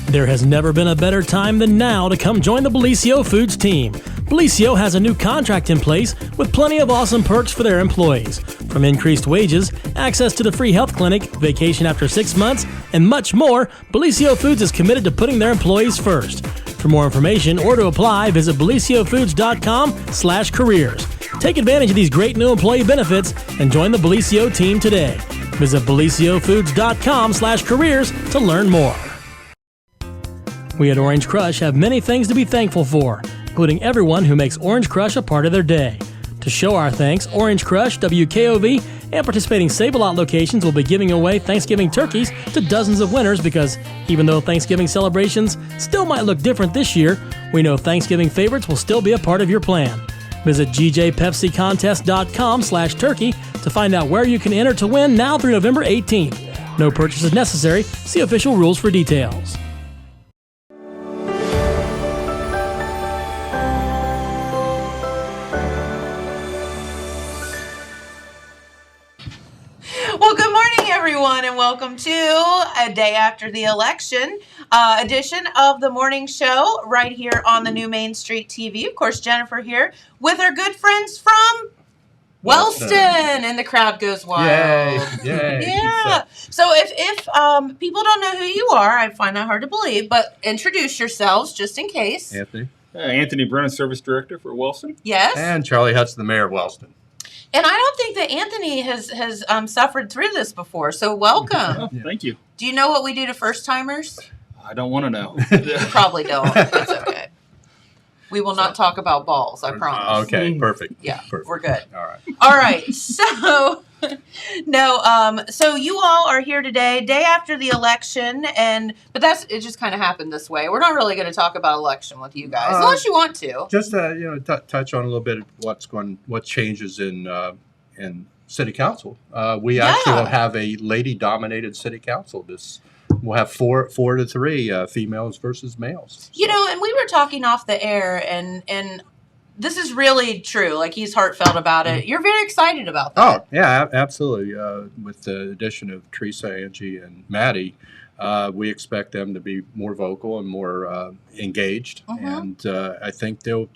There has never been a better time than now to come join the Bellisio Foods team. Bellisio has a new contract in place with plenty of awesome perks for their employees. From increased wages, access to the free health clinic, vacation after 6 months, and much more, Bellisio Foods is committed to putting their employees first. For more information or to apply, visit BellisioFoods.com/careers. Take advantage of these great new employee benefits and join the Bellisio team today. Visit BellisioFoods.com/careers to learn more. We at Orange Crush have many things to be thankful for, including everyone who makes Orange Crush a part of their day. To show our thanks, Orange Crush, WKOV, and participating Save-A-Lot locations will be giving away Thanksgiving turkeys to dozens of winners because even though Thanksgiving celebrations still might look different this year, we know Thanksgiving favorites will still be a part of your plan. Visit GJPepsiContest.com/turkey to find out where you can enter to win now through November 18th. No purchase is necessary. See official rules for details. Well, good morning, everyone, and welcome to a day after the election edition of the morning show right here on the new Main Street TV. Of course, Jennifer here with our good friends from Wellston, and the crowd goes wild. Yay. Yeah. So if people don't know who you are, I find that hard to believe, but introduce yourselves just in case. Anthony Brenner, Service Director for Wellston. Yes. And Charlie Hudson, the Mayor of Wellston. And I don't think that Anthony has suffered through this before, so welcome. Thank you. Do you know what we do to first-timers? I don't want to know. You probably don't. It's okay. We will not talk about balls, I promise. Okay, perfect. Yeah, perfect. We're good. All right. All right. So, so you all are here today, day after the election, but it just kind of happened this way. We're not really going to talk about election with you guys, unless you want to. Just touch on a little bit of what changes in city council. We actually will have a lady-dominated city council. We'll have four to three females versus males. You know, and we were talking off the air, and this is really true. Like, he's heartfelt about it. You're very excited about that. Oh, yeah, absolutely. With the addition of Teresa, Angie, and Maddie, we expect them to be more vocal and more engaged. And I think they'll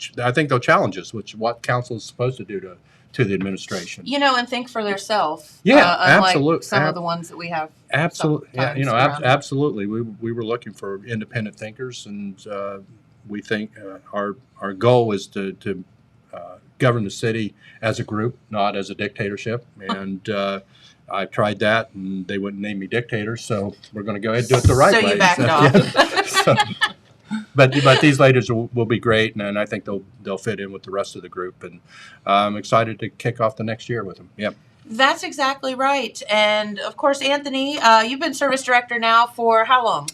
challenge us, what council is supposed to do to the administration. You know, and think for themselves. Yeah, unlike absolutely. some of the ones that we have. Absolutely. Yeah, absolutely. We were looking for independent thinkers, and we think our goal is to govern the city as a group, not as a dictatorship. And I tried that, and they wouldn't name me dictator, so we're going to go ahead and do it the right way. So you backed off. Yeah. But these ladies will be great, and I think they'll fit in with the rest of the group. And I'm excited to kick off the next year with them. Yep. That's exactly right. And of course, Anthony, you've been service director now for how long?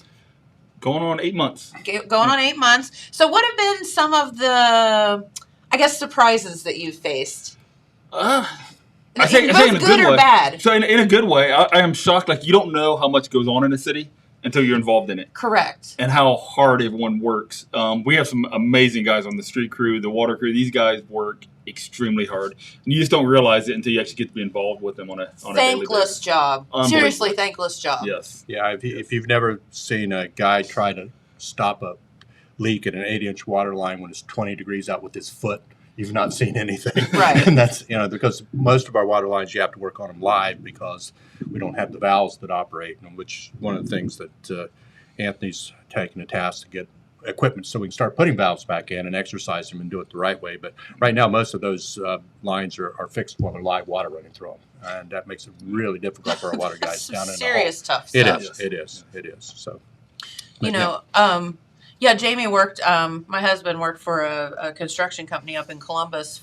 Going on 8 months. Going on 8 months. So what have been some of the, I guess, surprises that you've faced? I say in a good or way. Bad? So in a good way, I am shocked. Like, you don't know how much goes on in a city until you're involved in it. Correct. And how hard everyone works. We have some amazing guys on the street crew, the water crew. These guys work extremely hard. And you just don't realize it until you actually get to be involved with them on a daily basis. Thankless job. Seriously, thankless job. Yes. Yeah, if you've never seen a guy try to stop a leak at an 8-inch water line when it's 20 degrees out with his foot, you've not seen anything. Right. And that's, because most of our water lines, you have to work on them live because we don't have the valves that operate, and which one of the things that Anthony's taken a task to get equipment so we can start putting valves back in and exercise them and do it the right way. But right now, most of those lines are fixed while there's live water running through them. And that makes it really difficult for our water guys down in the hole. Serious tough stuff. It is. So, Jamie worked, my husband worked for a construction company up in Columbus,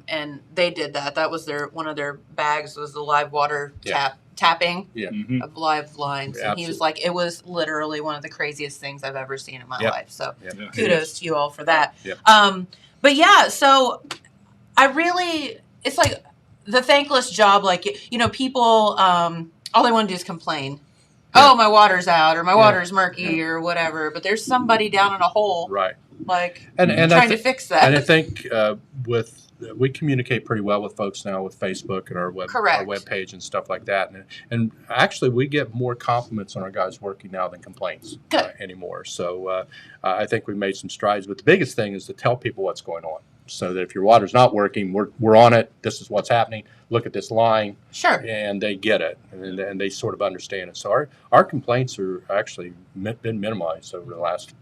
and they did that. That was one of their bags was the live water tapping of live lines. And he was like, it was literally one of the craziest things I've ever seen in my life. So kudos to you all for that. But yeah, so it's like the thankless job, like, people, all they want to do is complain. Oh, my water's out, or my water's murky, or whatever. But there's somebody down in a hole like and trying to fix that. And I think we communicate pretty well with folks now with Facebook and our web page and stuff like that. And actually, we get more compliments on our guys working now than complaints anymore. So I think we've made some strides. But the biggest thing is to tell people what's going on, so that if your water's not working, we're on it. This is what's happening. Look at this line. Sure. And they get it, and they sort of understand it. So our complaints are actually been minimized over the last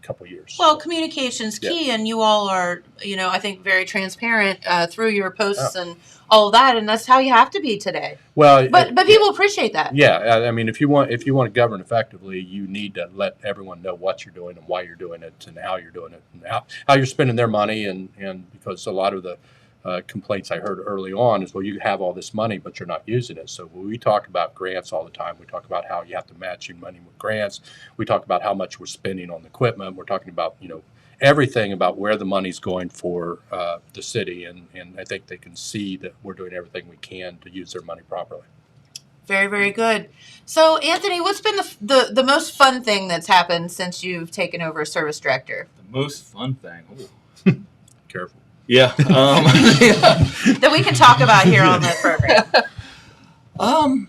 couple of years. Well, communication's key, and you all are, I think very transparent through your posts and all of that, and that's how you have to be today. Well, but people appreciate that. Yeah, I mean, if you want to govern effectively, you need to let everyone know what you're doing and why you're doing it and how you're doing it and how you're spending their money, and because a lot of the complaints I heard early on is, well, you have all this money, but you're not using it. So we talk about grants all the time. We talk about how you have to match your money with grants. We talk about how much we're spending on the equipment. We're talking about, everything about where the money's going for the city. And I think they can see that we're doing everything we can to use their money properly. Very, very good. So, Anthony, what's been the most fun thing that's happened since you've taken over as service director? The most fun thing? Ooh. Careful. Yeah. That we can talk about here on the program. And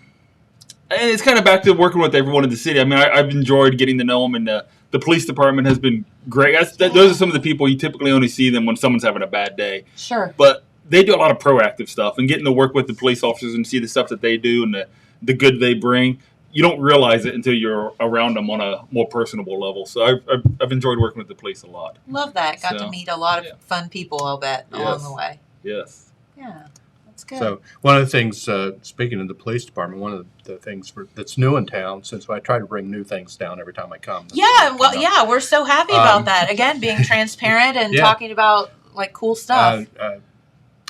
it's kind of back to working with everyone in the city. I mean, I've enjoyed getting to know them, and the police department has been great. Those are some of the people you typically only see them when someone's having a bad day. Sure. But they do a lot of proactive stuff, and getting to work with the police officers and see the stuff that they do and the good they bring. You don't realize it until you're around them on a more personable level. So I've enjoyed working with the police a lot. Love that. Got to meet a lot of fun people, I'll bet, along the way. Yes. Yeah, that's good. So one of the things, speaking of the police department, one of the things that's new in town, since I try to bring new things down every time I come. We're so happy about that. Again, being transparent and talking about like cool stuff.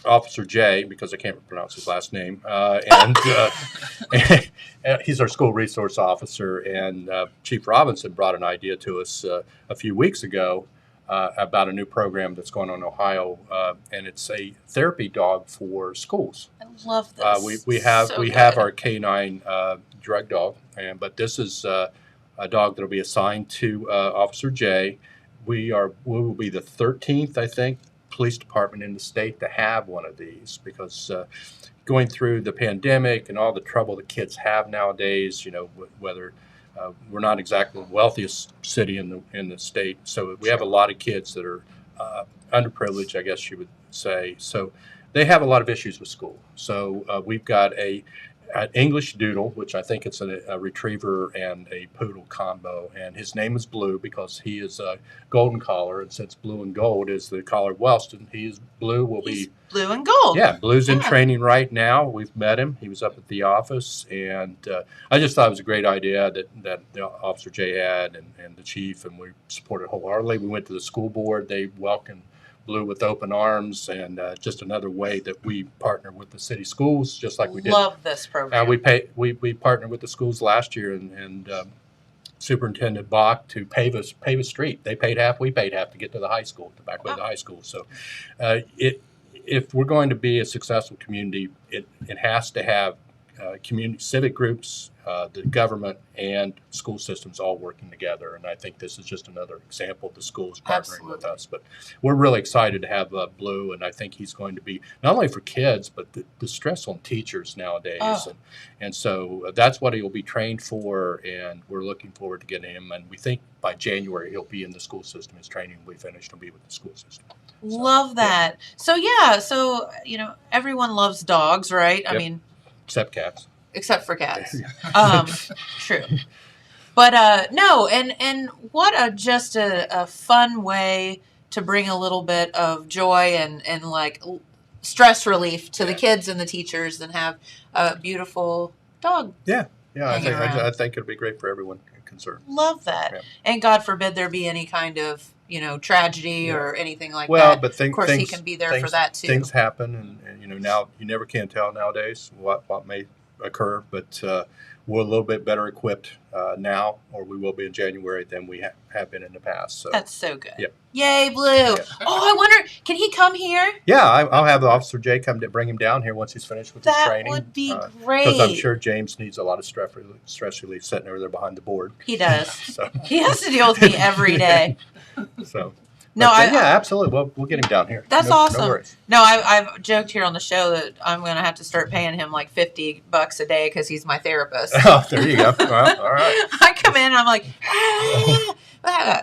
Officer J, because I can't pronounce his last name, and he's our school resource officer. And Chief Robinson brought an idea to us a few weeks ago about a new program that's going on in Ohio, and it's a therapy dog for schools. I love this. We have our canine drug dog, but this is a dog that will be assigned to Officer J. We will be the 13th, I think, police department in the state to have one of these, because going through the pandemic and all the trouble that kids have nowadays, whether we're not exactly the wealthiest city in the state, so we have a lot of kids that are underprivileged, I guess you would say. So they have a lot of issues with school. So we've got an English doodle, which I think it's a retriever and a poodle combo, and his name is Blue because he is a golden collar, and since blue and gold is the collar of Wellston, he's blue and gold. Yeah, Blue's in training right now. We've met him. He was up at the office, and I just thought it was a great idea that the Officer J had and the chief, and we supported wholeheartedly. We went to the school board. They welcomed Blue with open arms, and just another way that we partner with the city schools, just like we did. Love this program. We partnered with the schools last year, and Superintendent Bach to pave a street. They paid half, we paid half to get to the high school, to back way to the high school. So, if we're going to be a successful community, it has to have community civic groups, the government, and school systems all working together. And I think this is just another example of the schools partnering with us. But we're really excited to have Blue, and I think he's going to be not only for kids, but the stress on teachers nowadays. And so that's what he'll be trained for, and we're looking forward to getting him. And we think by January he'll be in the school system. His training will be finished. He'll be with the school system. Love that. Yeah. So, everyone loves dogs, right? Yep. I mean, except cats. Except for cats. True. But no, and what just a fun way to bring a little bit of joy and like stress relief to the kids and the teachers, and have a beautiful dog. Yeah. I think it'll be great for everyone concerned. Love that. Yeah. And God forbid there be any kind of tragedy or anything like that. Well, but of course he can be there for that too. Things happen, and now you never can tell nowadays what may occur, but we're a little bit better equipped now, or we will be in January, than we have been in the past. So that's so good. Yep. Yay, Blue! Yeah. Oh, I wonder, can he come here? Yeah, I'll have Officer J come to bring him down here once he's finished with his training. That would be great. Because I'm sure James needs a lot of stress relief sitting over there behind the board. He does. So he has to deal with me every day. So, No, yeah, absolutely. We'll get him down here. That's No awesome. worries. No, I've joked here on the show that I'm going to have to start paying him like $50 a day because he's my therapist. Oh, there you go. Well, all right. I come in and I'm like,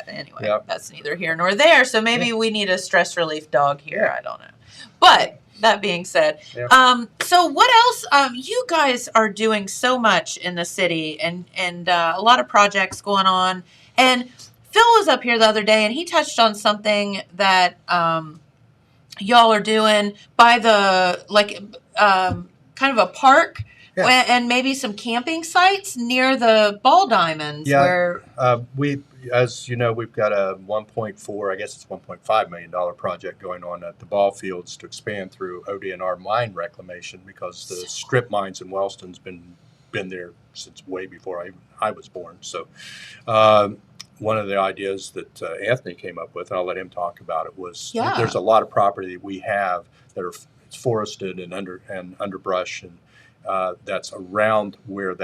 anyway, Yep. that's neither here nor there. So maybe we need a stress relief dog here. I don't know. But that being said, so what else? You guys are doing so much in the city and a lot of projects going on. And Phil was up here the other day and he touched on something that y'all are doing by the kind of a park. Yeah. And maybe some camping sites near the ball diamonds. Yeah, where we, as you know, we've got a $1.5 million project going on at the ball fields to expand through ODNR mine reclamation because the strip mines in Wellston's been there since way before I was born. So one of the ideas that Anthony came up with, and I'll let him talk about it, was there's a lot of property that we have that it's forested and underbrush and that's around where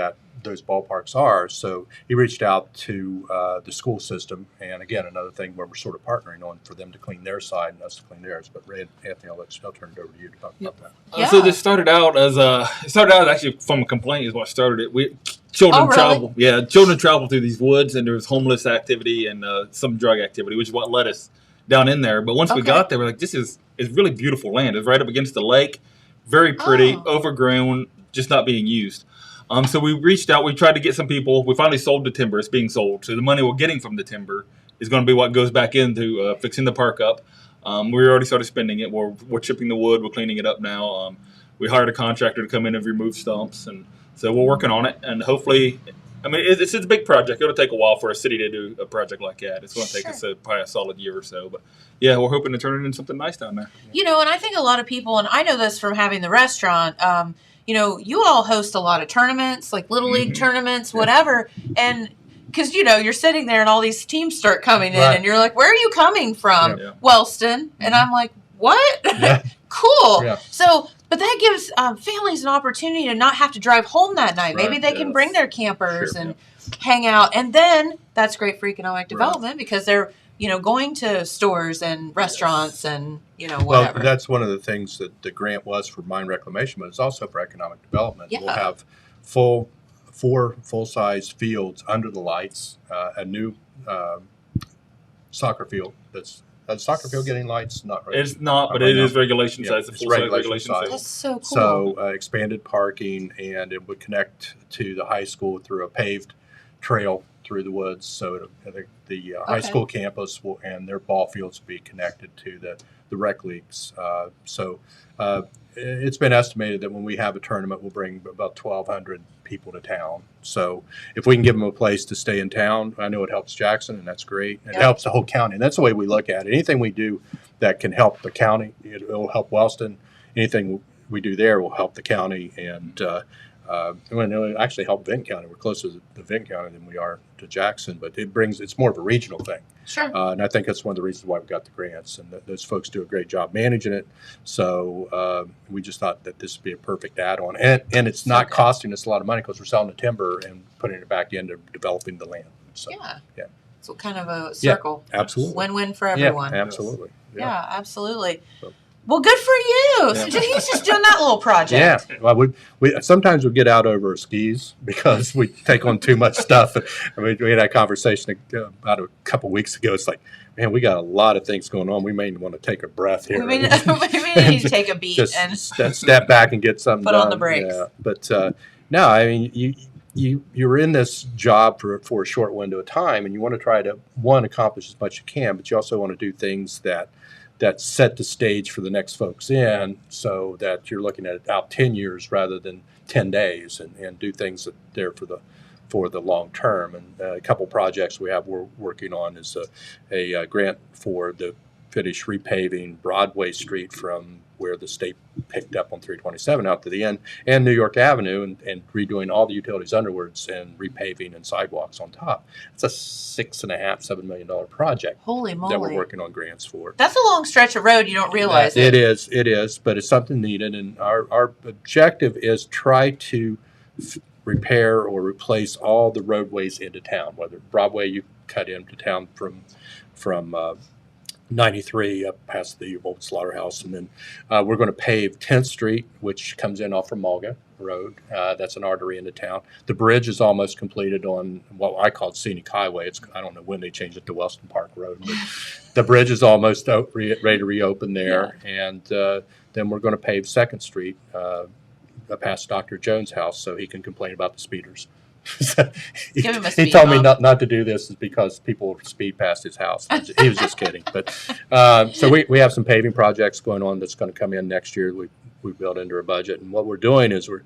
those ballparks are. So he reached out to the school system, and again, another thing where we're sort of partnering on for them to clean their side and us to clean theirs. But Anthony, I'll turn it over to you to talk about that. So this started out actually from a complaint is what started it. Children travel. Yeah, children travel through these woods, and there was homeless activity and some drug activity, which is what led us down in there. But once we got there, we're like, this is really beautiful land. It's right up against the lake, very pretty, overgrown, just not being used. So we reached out. We tried to get some people. We finally sold the timber. It's being sold. So the money we're getting from the timber is going to be what goes back into fixing the park up. We already started spending it. We're chipping the wood. We're cleaning it up now. We hired a contractor to come in and remove stumps. And so we're working on it. And hopefully, I mean, it's a big project. It'll take a while for a city to do a project like that. It's going to take us probably a solid year or so. But yeah, we're hoping to turn it into something nice down there. You know, and I think a lot of people, and I know this from having the restaurant, you know, you all host a lot of tournaments, like Little League tournaments, whatever. And because, you know, you're sitting there and all these teams start coming in and you're like, where are you coming from? Wellston. And I'm like, what? Cool. Yeah. So, but that gives families an opportunity to not have to drive home that night. Maybe they can bring their campers and hang out. And then that's great for economic development because they're, you know, going to stores and restaurants and, you know, whatever. Well, that's one of the things that the grant was for mine reclamation, but it's also for economic development. We'll have four full-size fields under the lights, a new soccer field that's soccer field getting lights? Not right. It's not, but it is regulation size. It's full-size regulation size. That's so cool. So expanded parking, and it would connect to the high school through a paved trail through the woods. So the high school campus and their ball fields will be connected to the rec leagues. So it's been estimated that when we have a tournament, we'll bring about 1,200 people to town. So if we can give them a place to stay in town, I know it helps Jackson, and that's great. It helps the whole county, and that's the way we look at it. Anything we do that can help the county, it will help Wellston. Anything we do there will help the county, and it'll actually help Vinton County. We're closer to Vinton County than we are to Jackson, but it's more of a regional thing. Sure. And I think that's one of the reasons why we got the grants, and those folks do a great job managing it. So we just thought that this would be a perfect add-on, and it's not costing us a lot of money because we're selling the timber and putting it back into developing the land. So, yeah. So kind of a circle. Yeah, absolutely. Win-win for everyone. Yeah, absolutely. Yeah, absolutely. So. Well, good for you. So he's just doing that little project. Yeah. Well, we sometimes we get out over our skis because we take on too much stuff. I mean, we had that conversation about a couple of weeks ago. It's like, man, we got a lot of things going on. We may want to take a breath here. We may need to take a beat and step back and get something put done. on the brakes. Yeah. But no, I mean, you're in this job for a short window of time, and you want to try to accomplish as much as you can, but you also want to do things that set the stage for the next folks in, so that you're looking at it out 10 years rather than 10 days, and do things that they're for the long term. And a couple projects we're working on is a grant for the finish repaving Broadway Street from where the state picked up on 327 out to the end, and New York Avenue, and redoing all the utilities underwards and repaving and sidewalks on top. It's a $6.5–7 million project. Holy moly. That we're working on grants for. That's a long stretch of road. You don't realize it. It is, but it's something needed, and our objective is try to repair or replace all the roadways into town. Whether Broadway, you cut into town from 93 up past the old slaughterhouse. And then we're going to pave 10th Street, which comes in off from Mulga Road. That's an artery into town. The bridge is almost completed on what I call Scenic Highway. I don't know when they changed it to Wellston Park Road, but the bridge is almost ready to reopen there. Yeah. And then we're going to pave 2nd Street past Dr. Jones' house so he can complain about the speeders. He told me not to do this is because people speed past his house. He was just kidding. But so we have some paving projects going on that's going to come in next year. We built into our budget, and what we're doing is we're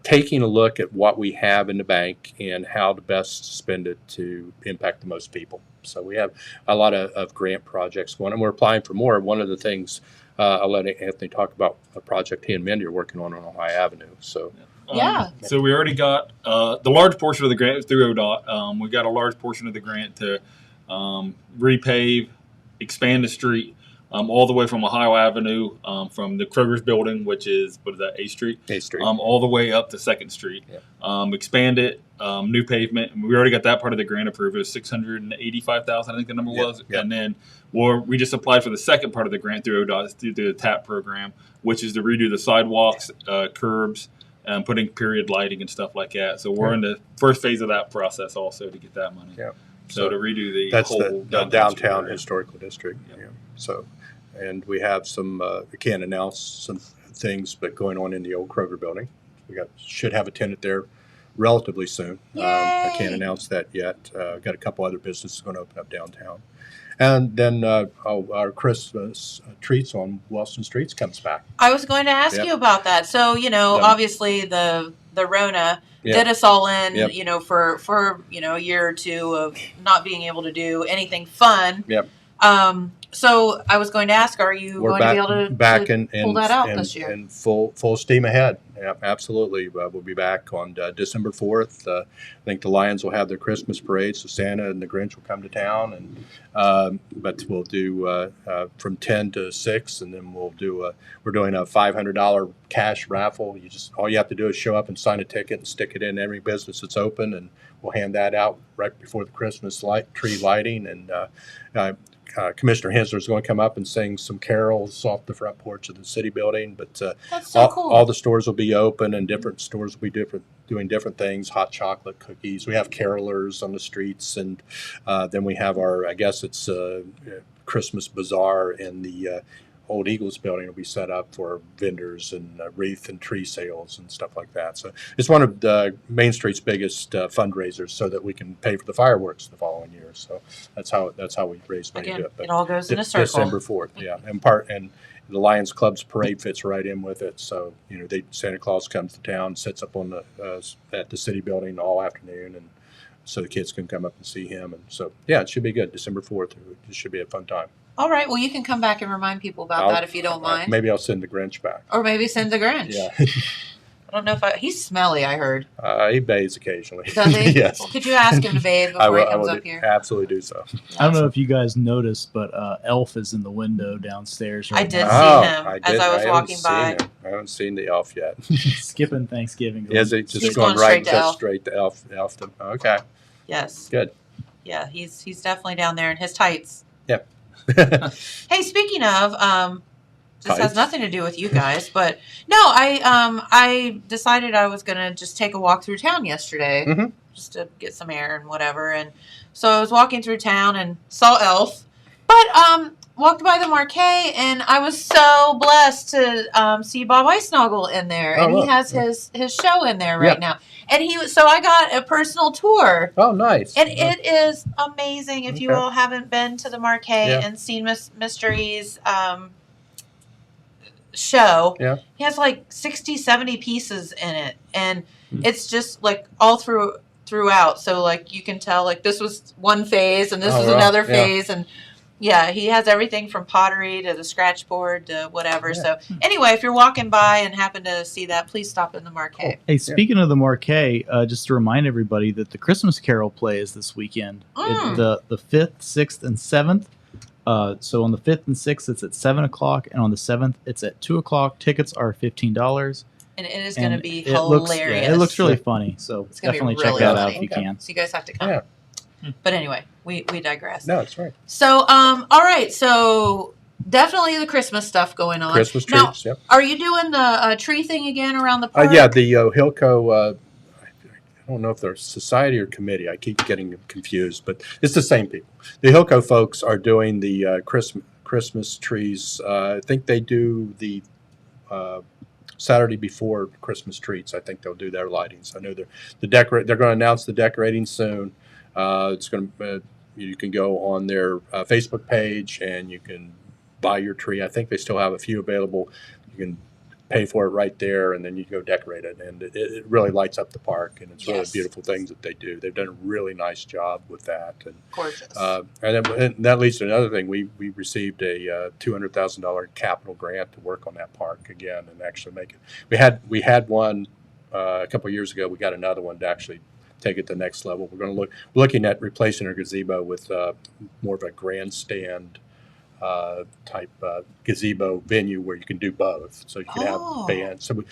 taking a look at what we have in the bank and how to best spend it to impact the most people. So we have a lot of grant projects going, and we're applying for more. One of the things I'll let Anthony talk about a project he and Mindy are working on Ohio Avenue. So. So we already got the large portion of the grant is through ODOT. We got a large portion of the grant to repave, expand the street all the way from Ohio Avenue, from the Kroger's building, which is, what is that, 8th Street? 8th Street. All the way up to 2nd Street. Yeah. Expand it, new pavement. And we already got that part of the grant approved. It was $685,000, I think the number was. Yeah. And then we just applied for the second part of the grant through ODOT, through the TAP program, which is to redo the sidewalks, curbs, putting period lighting and stuff like that. So we're in the first phase of that process also to get that money. Yeah. So to redo that's whole the downtown historical district. Yeah. So, and we have some. We can't announce some things, but going on in the old Kroger building, should have a tenant there relatively soon. I can't announce that yet. Got a couple other businesses going to open up downtown. And then our Christmas treats on Wellston Streets comes back. I was going to ask you about that. So, obviously the Rona did us all in, for a year or two of not being able to do anything fun. Yep. So I was going to ask, are you going to be able to pull that out this year? And full steam ahead. Yeah, absolutely. We'll be back on December 4th. I think the Lions will have their Christmas parade, so Santa and the Grinch will come to town. And but we'll do from 10 to 6, and then we're doing a $500 cash raffle. All you have to do is show up and sign a ticket and stick it in every business that's open, and we'll hand that out right before the Christmas tree lighting. And Commissioner Hensler is going to come up and sing some carols off the front porch of the city building. But that's so cool. All the stores will be open, and different stores will be doing different things. Hot chocolate, cookies. We have carolers on the streets, and then we have it's Christmas bazaar in the Old Eagles building will be set up for vendors and wreath and tree sales and stuff like that. So it's one of Main Street's biggest fundraisers, so that we can pay for the fireworks the following year. So that's how we raise money to do it. But it all goes in a circle. December 4th, yeah, and the Lions Club's parade fits right in with it. So Santa Claus comes to town, sits up on at the city building all afternoon, and so the kids can come up and see him. And so it should be good. December 4th, it should be a fun time. All right. Well, you can come back and remind people about that if you don't mind. Maybe I'll send the Grinch back. Or maybe send the Grinch. Yeah. I don't know if he's smelly, I heard. He bathes occasionally. Does he? Yes. Well, could you ask him to bathe before he comes up here? Absolutely do so. I don't know if you guys noticed, but Elf is in the window downstairs right I did now. see him as I was walking by. I haven't seen the Elf yet. Skipping Thanksgiving. Is he just going right straight to Elf? Okay. Yes. Good. Yeah, he's definitely down there in his tights. Yep. Hey, speaking of, this has nothing to do with you guys, but no, I decided I was gonna just take a walk through town yesterday, just to get some air and whatever. And so I was walking through town and saw Elf, but walked by the Marquee, and I was so blessed to see Bob Eisnagel in there, and he has his show in there right now. And so I got a personal tour. Oh, nice. And it is amazing. If you all haven't been to the Marquee and seen Mr. E's show, he has like 60, 70 pieces in it. And it's just like all throughout. So like you can tell like this was one phase and this was another phase. And he has everything from pottery to the scratch board to whatever. Yeah. So anyway, if you're walking by and happen to see that, please stop in the Marquee. Cool. Hey, speaking of the Marquee, just to remind everybody that the Christmas Carol play is this weekend. The 5th, 6th, and 7th. So on the 5th and 6th, it's at 7 o'clock, and on the 7th, it's at 2 o'clock. Tickets are $15. And it is going to be hilarious. It looks really funny, so definitely check that out if you can. So you guys have to come. Yeah. But anyway. we digress. No, that's right. So, all right. So definitely the Christmas stuff going on. Christmas Now, trees. Yep. are you doing the tree thing again around the park? Yeah, the Hilco. I don't know if they're society or committee. I keep getting confused, but it's the same people. The Hilco folks are doing the Christmas trees. I think they do the Saturday before Christmas trees. I think they'll do their lightings. I know they're going to announce the decorating soon. It's going to you can go on their Facebook page and you can buy your tree. I think they still have a few available. You can pay for it right there, and then you go decorate it, and it really lights up the park, and it's really beautiful things that they do. They've done a really nice job with that. And gorgeous. And that leads to another thing. We received a $200,000 capital grant to work on that park again and actually make it. We had one a couple of years ago. We got another one to actually take it to the next level. We're looking at replacing our gazebo with more of a grandstand type gazebo venue where you can do both, so you can have bands. So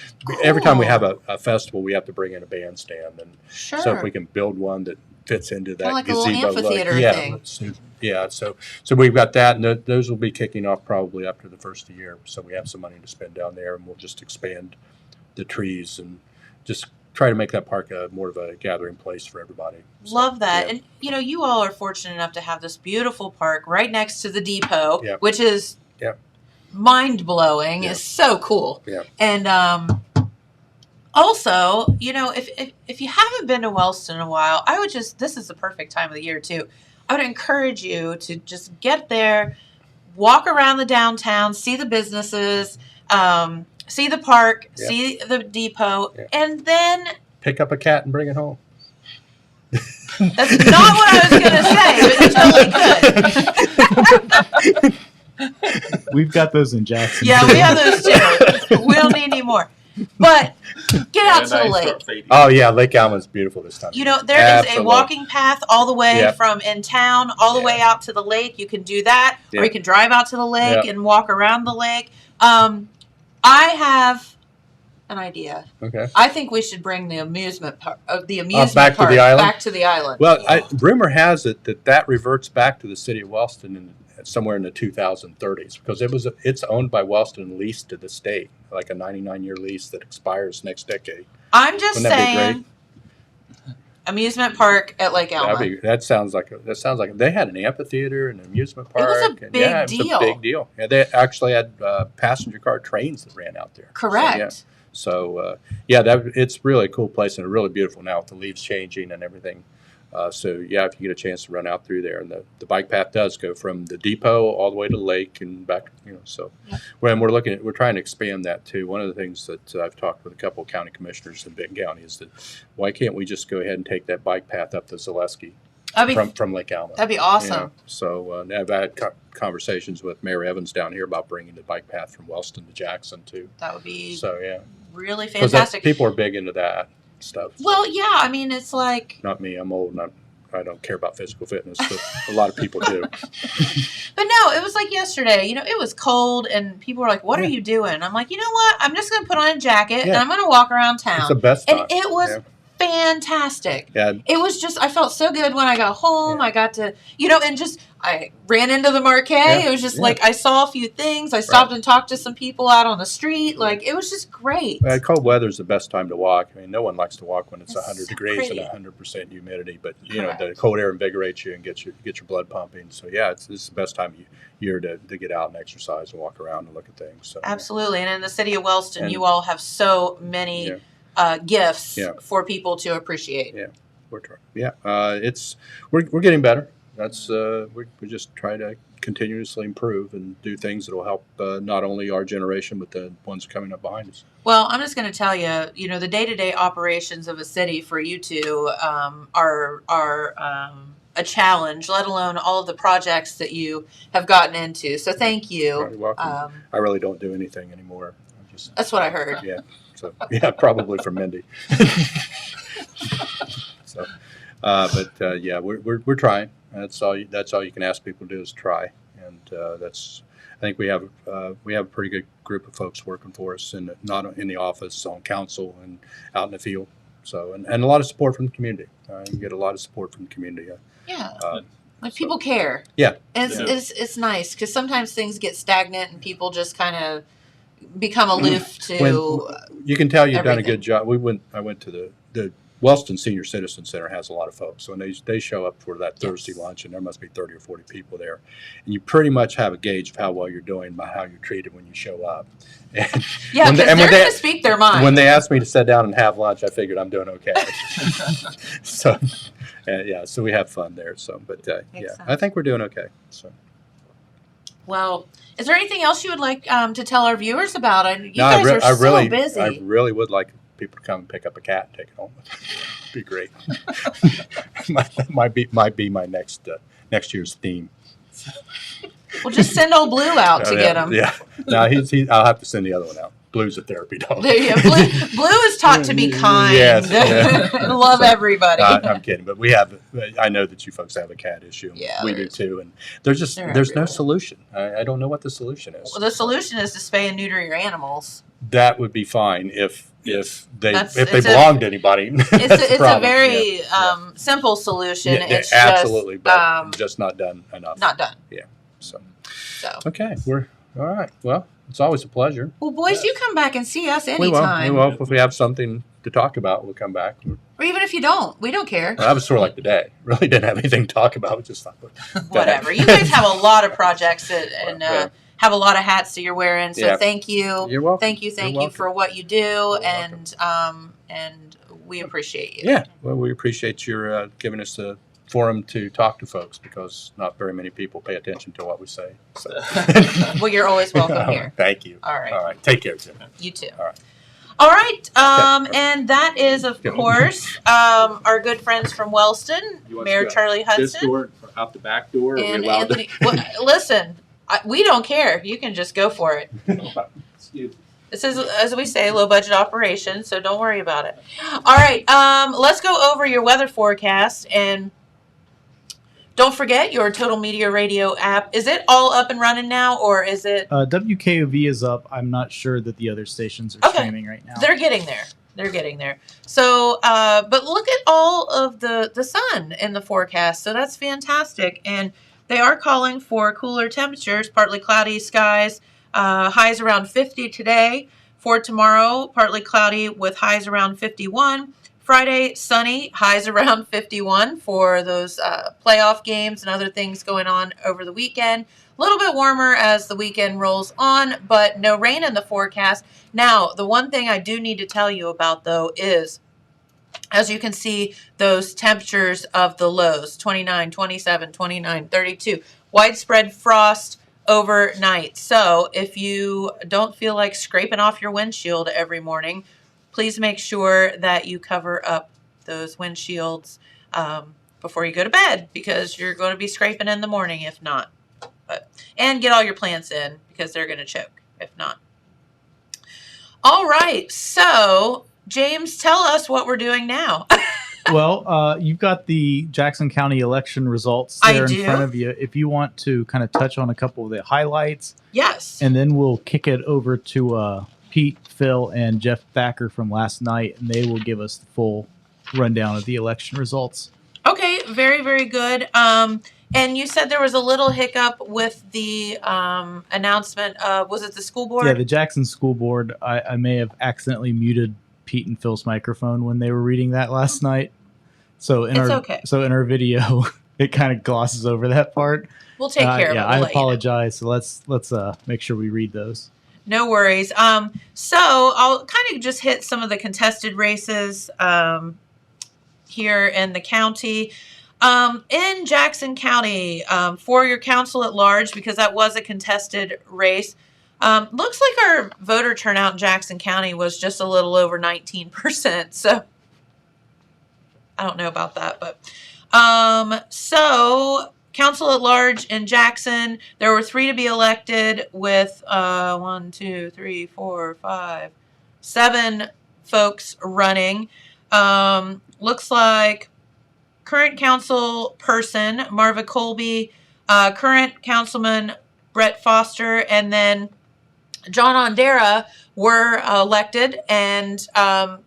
every time we have a festival, we have to bring in a bandstand, and so if we can build one that fits into that like gazebo, a little amphitheater thing. Yeah, so we've got that, and those will be kicking off probably after the first of the year. So we have some money to spend down there, and we'll just expand the trees and just try to make that park more of a gathering place for everybody. So, love that. And you all are fortunate enough to have this beautiful park right next to the depot, which is mind-blowing. It's so cool. And also, if you haven't been to Wellston in a while, this is the perfect time of the year too. I would encourage you to just get there, walk around the downtown, see the businesses, see the park, see the depot, and then pick up a cat and bring it home. That's not what I was going to say, but you totally could. We've got those in Jackson. Yeah, we have those too. We don't need any more. But get out to the lake. Oh yeah, Lake Allen's beautiful this time. There is a walking path all the way from in town all the way out to the lake. You can do that, or you can drive out to the lake and walk around the lake. I have an idea. Okay. I think we should bring the amusement park, back to the island. Back to the island. Well, rumor has it that reverts back to the city of Wellston somewhere in the 2030s, because it's owned by Wellston and leased to the state, like a 99-year lease that expires next decade. I'm just saying. Amusement park at Lake Allen. That sounds like they had an amphitheater and an amusement park. It was a big deal. It was a big deal. Yeah, they actually had passenger car trains that ran out there. Correct. It's really a cool place, and really beautiful now with the leaves changing and everything. If you get a chance to run out through there, and the bike path does go from the depot all the way to the lake and back. When we're trying to expand that too. One of the things that I've talked with a couple of county commissioners in Vinton County is that why can't we just go ahead and take that bike path up to Zaleski from Lake Allen? That'd be awesome. I've had conversations with Mayor Evans down here about bringing the bike path from Wellston to Jackson too. That would be really because fantastic. People are big into that stuff. Well, it's like, not me. I'm old and I don't care about physical fitness, but a lot of people do. But no, it was like yesterday. It was cold, and people were like, "What are you doing?" I'm like, you know what? I'm just going to put on a jacket and I'm going to walk around town. It's the best time. And it was fantastic. Yeah. It was just, I felt so good when I got home. I got to, I ran into the Marquet. It was just like, I saw a few things. I stopped and talked to some people out on the street. Like, it was just great. Well, cold weather is the best time to walk. I mean, no one likes to walk when it's 100 so degrees pretty. and 100% humidity, but the cold air invigorates you and gets your blood pumping. So it's the best time of year to get out and exercise and walk around and look at things. So, absolutely. And in the city of Wellston, you all have so many gifts for people to appreciate. Yeah, we're trying. We're getting better. That's we just try to continuously improve and do things that will help not only our generation but the ones coming up behind us. Well, I'm just going to tell you, the day-to-day operations of a city for you two are a challenge, let alone all of the projects that you have gotten into. So thank you. You're welcome. I really don't do anything anymore. That's what I heard. Yeah. So probably from Mindy. We're trying. That's all you can ask people to do is try, and I think we have a pretty good group of folks working for us, not in the office, on council, and out in the field. So and a lot of support from the community. You get a lot of support from the community. Like people care. Yeah. And it's nice because sometimes things get stagnant and people just kind of become aloof to. You can tell you've done a everything. good job. I went to the Wellston Senior Citizen Center has a lot of folks. So when they show up for that Thursday lunch, and there must be 30 or 40 people there, and you pretty much have a gauge of how well you're doing by how you're treated when you show up. And Yeah, because they're going to speak their mind. when they asked me to sit down and have lunch, I figured I'm doing okay. So, so we have fun there. So, but I think we're doing okay. So. Well, is there anything else you would like to tell our viewers about? You guys are so busy. I really would like people to come and pick up a cat and take it home. Be great. might be my next year's theme. Well, just send old Blue out to get him. Yeah. No, I'll have to send the other one out. Blue's a therapy dog. Blue is taught to be kind. Yes, yeah. Love everybody. I'm kidding, but I know that you folks have a cat issue. Yeah, we do too, and there's no solution. I don't know what the solution is. Well, the solution is to spay and neuter your animals. That would be fine if they belong to anybody. It's a very simple solution. It's absolutely, just, but just not done enough. Not done. Yeah. So okay, we're all right. Well, it's always a pleasure. Well, boys, you come back and see us anytime. We will. If we have something to talk about, we'll come back. Or even if you don't, we don't care. Well, I was sort of like today. Really didn't have anything to talk about. Just thought, whatever. You guys have a lot of projects and have a lot of hats that you're wearing. So thank you. You're welcome. Thank you for what you do, and we appreciate you. Yeah. Well, we appreciate your giving us a forum to talk to folks because not very many people pay attention to what we say. So. Well, you're always welcome here. Thank you. All right. All right. Take care, Tim. You too. All right. All right. And that is, of course, our good friends from Wellston, Mayor Charlie Hudson. This door, out the back door. And Anthony. Well, listen, we don't care. You can just go for it. Excuse me. This is, as we say, low budget operation, so don't worry about it. All right. Let's go over your weather forecast and. Don't forget your Total Media Radio app. Is it all up and running now, or is it? WKOV is up. I'm not sure that the other stations are streaming right now. They're getting there. So, but look at all of the sun in the forecast. So that's fantastic. And they are calling for cooler temperatures, partly cloudy skies, highs around 50 today. For tomorrow, partly cloudy with highs around 51. Friday, sunny, highs around 51 for those playoff games and other things going on over the weekend. A little bit warmer as the weekend rolls on, but no rain in the forecast. Now, the one thing I do need to tell you about, though, is, as you can see, those temperatures of the lows, 29, 27, 29, 32, widespread frost overnight. So if you don't feel like scraping off your windshield every morning, please make sure that you cover up those windshields before you go to bed because you're going to be scraping in the morning if not. And get all your plants in because they're going to choke if not. All right. So, James, tell us what we're doing now. Well, you've got the Jackson County election results there in front of you. If you want to kind of touch on a couple of the highlights. Yes. And then we'll kick it over to Pete, Phil, and Jeff Thacker from last night, and they will give us the full rundown of the election results. Okay, very, very good. And you said there was a little hiccup with the announcement of, was it the school board? Yeah, the Jackson School Board. I may have accidentally muted Pete and Phil's microphone when they were reading that last night. So in our video, it kind of glosses over that part. We'll take care of it. Yeah, I apologize. So let's make sure we read those. No worries. So I'll kind of just hit some of the contested races here in the county. In Jackson County, for your council at large, because that was a contested race, looks like our voter turnout in Jackson County was just a little over 19%. So I don't know about that, but so council at large in Jackson, there were 3 to be elected with 7 folks running. Looks like current council person Marva Colby, current councilman Brett Foster, and then John Ondera were elected. And John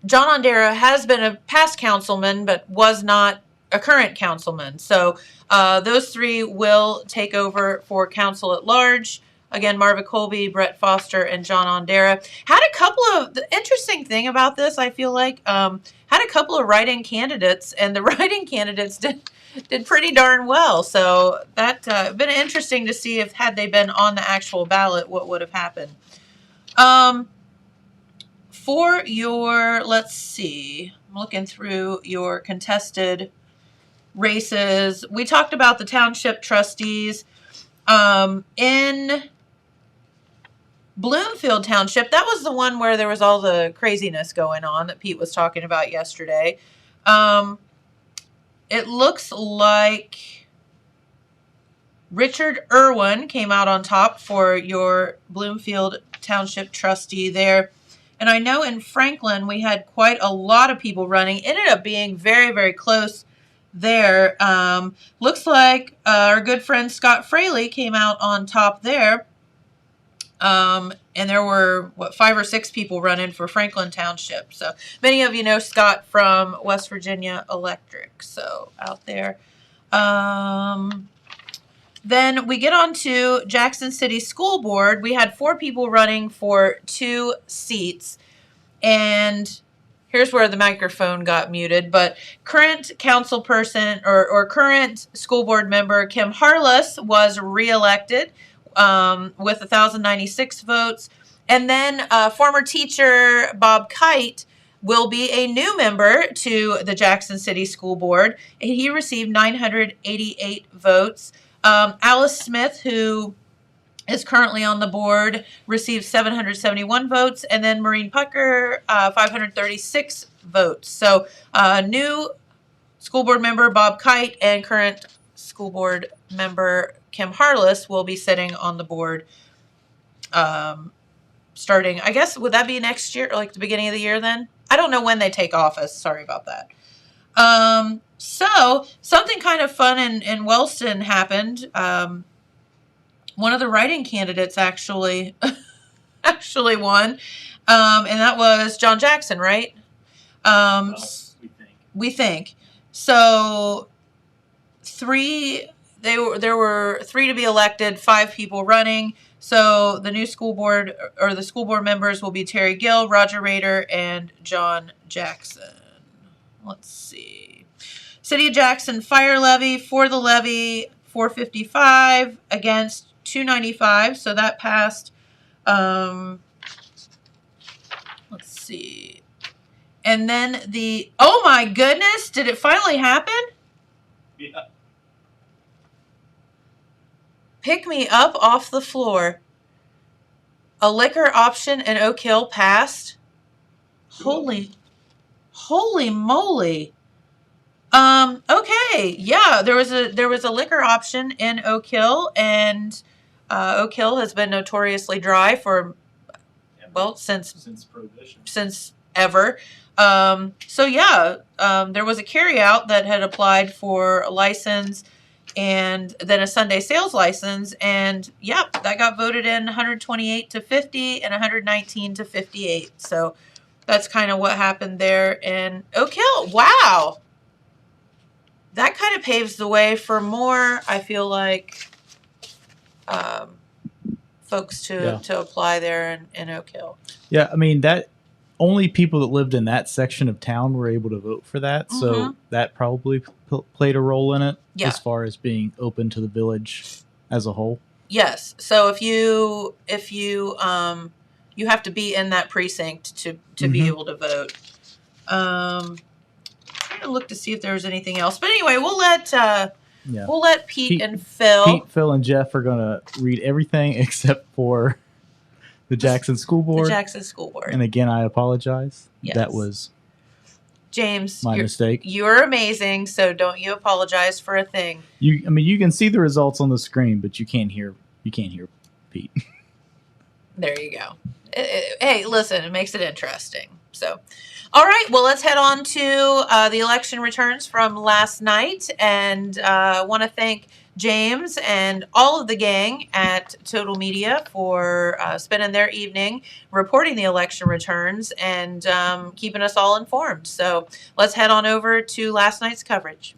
Ondera has been a past councilman, but was not a current councilman. So those three will take over for council at large. Again, Marva Colby, Brett Foster, and John Ondera. Had a couple of, the interesting thing about this, I feel like, had a couple of write-in candidates, and the write-in candidates did pretty darn well. So that been interesting to see if had they been on the actual ballot, what would have happened. For your, let's see, I'm looking through your contested races. We talked about the township trustees. In Bloomfield Township, that was the one where there was all the craziness going on that Pete was talking about yesterday. It looks like Richard Irwin came out on top for your Bloomfield Township trustee there. And I know in Franklin we had quite a lot of people running. It ended up being very, very close there. Looks like our good friend Scott Fraley came out on top there. And there were, 5 or 6 people running for Franklin Township. So many of you know Scott from West Virginia Electric. So out there. Then we get on to Jackson City School Board. We had 4 people running for 2 seats. And here's where the microphone got muted. But current council person or current school board member Kim Harless was reelected with 1,096 votes. And then former teacher Bob Kite will be a new member to the Jackson City School Board. And he received 988 votes. Alice Smith, who is currently on the board, received 771 votes. And then Maureen Pucker, 536 votes. So new school board member Bob Kite and current school board member Kim Harless will be sitting on the board starting, I guess, would that be next year, or like the beginning of the year then? I don't know when they take office. Sorry about that. So something kind of fun in Wellston happened. One of the write-in candidates actually won, and that was John Jackson, right? We think. So there were 3 to be elected, 5 people running. So the new school board, or the school board members, will be Terry Gill, Roger Rader, and John Jackson. Let's see. City of Jackson fire levy, for the levy, 455 against 295. So that passed. Let's see. And then oh my goodness, did it finally happen? Yeah. Pick me up off the floor. A liquor option in Oak Hill passed. Holy moly. Okay. Yeah, there was a liquor option in Oak Hill, and Oak Hill has been notoriously dry for, well, since Prohibition. Since ever. So yeah, there was a carryout that had applied for a license and then a Sunday sales license, and yeah, that got voted in 128 to 50 and 119 to 58. So that's kind of what happened there in Oak Hill. Wow. That kind of paves the way for more, I feel like, folks to apply there in Oak Hill. Yeah, I mean, that only people that lived in that section of town were able to vote for that. Mm-hmm. So that probably played a role in it as far as being open to the village as a whole. Yes. So if you you have to be in that precinct to be able to vote. I'm trying to look to see if there was anything else. But anyway, we'll let Pete and Phil. Phil, and Jeff are going to read everything except for the Jackson School Board. The Jackson School Board. And again, I apologize. Yes. That was James, my mistake. You're amazing, so don't you apologize for a thing. You can see the results on the screen, but you can't hear Pete. There you go. Hey, listen, it makes it interesting. So, all right, well, let's head on to the election returns from last night, and I want to thank James and all of the gang at Total Media for spending their evening reporting the election returns and keeping us all informed. So let's head on over to last night's coverage.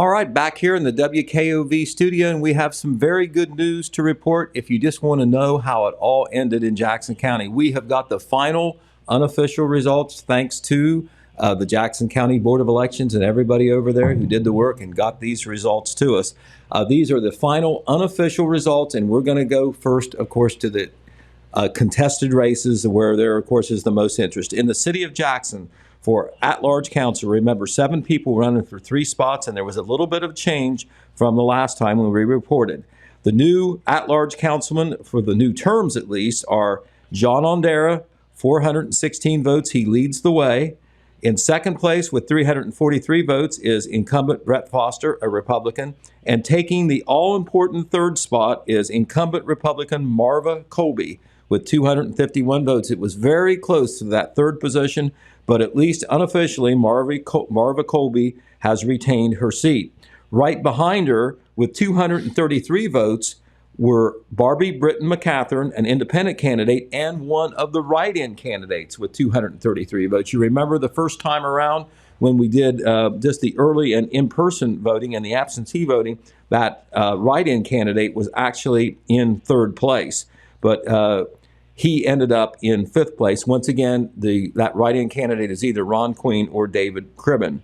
All right, back here in the WKOV studio, and we have some very good news to report. If you just want to know how it all ended in Jackson County, we have got the final unofficial results thanks to the Jackson County Board of Elections and everybody over there who did the work and got these results to us. These are the final unofficial results, and we're going to go first, of course, to the contested races where there, of course, is the most interest. In the city of Jackson, for at-large council, remember 7 people running for 3 spots, and there was a little bit of change from the last time when we reported. The new at-large councilmen, for the new terms at least, are John Ondera, 416 votes. He leads the way. In second place with 343 votes is incumbent Brett Foster, a Republican. And taking the all-important third spot is incumbent Republican Marva Colby with 251 votes. It was very close to that third position, but at least unofficially, Marva Colby has retained her seat. Right behind her, with 233 votes, were Barbie Britton McCathern, an independent candidate, and one of the write-in candidates with 233 votes. You remember the first time around when we did just the early and in-person voting and the absentee voting, that write-in candidate was actually in third place. But he ended up in 5th place. Once again, that write-in candidate is either Ron Queen or David Cribben.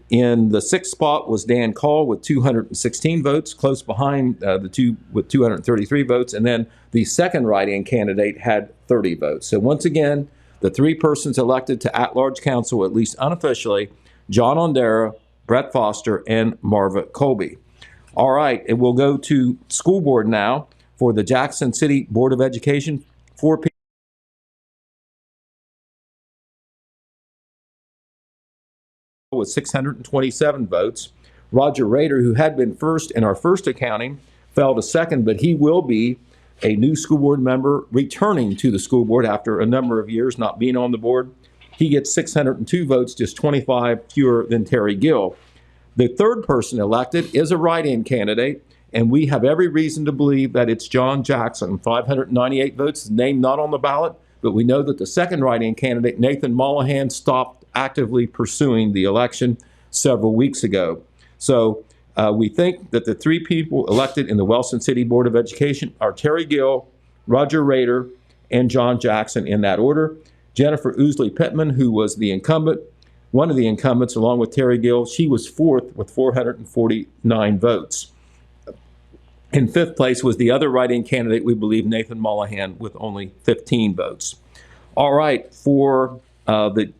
In the 6th spot was Dan Call with 216 votes, close behind the two with 233 votes. And then the second write-in candidate had 30 votes. So once again, the 3 persons elected to at-large council, at least unofficially, John Ondera, Brett Foster, and Marva Colby. All right, and we'll go to school board now for the Jackson City Board of Education. 4 people with 627 votes. Roger Rader, who had been first in our first accounting, fell to second, but he will be a new school board member returning to the school board after a number of years not being on the board. He gets 602 votes, just 25 fewer than Terry Gill. The third person elected is a write-in candidate, and we have every reason to believe that it's John Jackson. 598 votes, his name not on the ballot, but we know that the second write-in candidate, Nathan Mollahan, stopped actively pursuing the election several weeks ago. So we think that the 3 people elected in the Wellston City Board of Education are Terry Gill, Roger Rader, and John Jackson in that order. Jennifer Ousley Pittman, who was the incumbent, one of the incumbents along with Terry Gill, she was 4th with 449 votes. In 5th place was the other write-in candidate, we believe, Nathan Mollahan, with only 15 votes. All right, for the